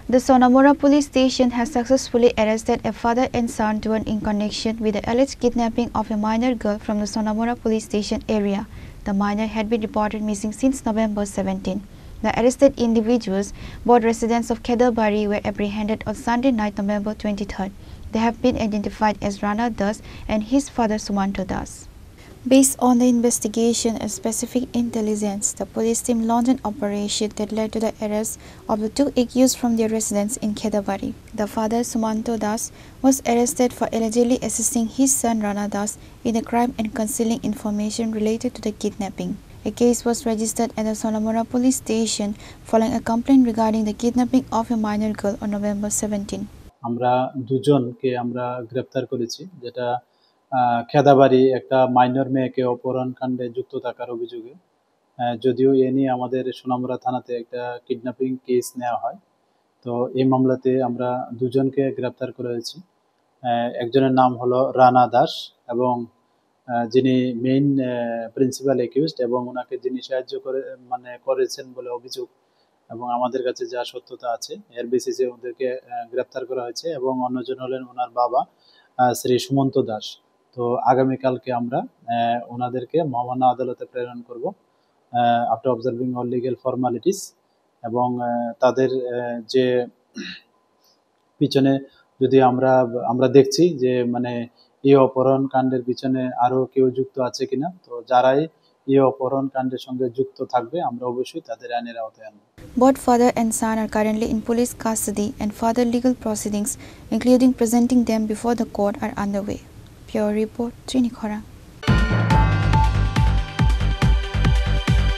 The Sonamora police station has successfully arrested a father and son duo in connection with the alleged kidnapping of a minor girl from the Sonamora police station area. The minor had been reported missing since November 17. The arrested individuals, both residents of Khedabari, were apprehended on Sunday night, November 23rd. They have been identified as Rana Das and his father Sumanto Das. Based on the investigation and specific intelligence, the police team launched an operation that led to the arrest of the two accused from their residence in Khedabari. The father, Sumanto Das, was arrested for allegedly assisting his son Rana Das in a crime and concealing information related to the kidnapping. A case was registered at the Sonamora police station following a complaint regarding the kidnapping of a minor girl on November 17. আমরা দুজনকে আমরা গ্রেফতার করেছি, যেটা খেদাবাড়ি একটা minor মেয়েকে অপহরণ কাণ্ডে যুক্ত থাকার অভিযোগে। যদিও এ নিয়ে আমাদের সোনামুড়া থানাতে একটা কিডন্যাপিং কেস নেওয়া হয়। তো এই মামলাতে আমরা দুজনকে গ্রেফতার করা হয়েছি। একজনের নাম হলো রানা দাস এবং যিনি মেইন প্রিন্সিপাল অ্যাকিউজড এবং ওনাকে যিনি সাহায্য করেছেন বলে অভিযোগ এবং আমাদের কাছে যা সত্যতা আছে এর বেসিসে ওদেরকে গ্রেফতার করা হয়েছে এবং অন্যজন হলেন ওনার বাবা শ্রী সুমন্ত দাস। তো আগামীকালকে আমরা ওনাদেরকে মহামান্য আদালতে প্রেরণ করব after observing all legal formalities এবং তাদের যে পিছনে যদি আমরা দেখছি যে এই অপহরণ কাণ্ডের পিছনে আরো কেউ যুক্ত আছে কিনা, তো যারাই এই অপহরণ কাণ্ডের সঙ্গে যুক্ত থাকবে আমরা অবশ্যই তাদের আইনের আওতায় আনব। Both father and son are currently in police custody and further legal proceedings, including presenting them before the court, are underway. Pure Report, Trini Khora.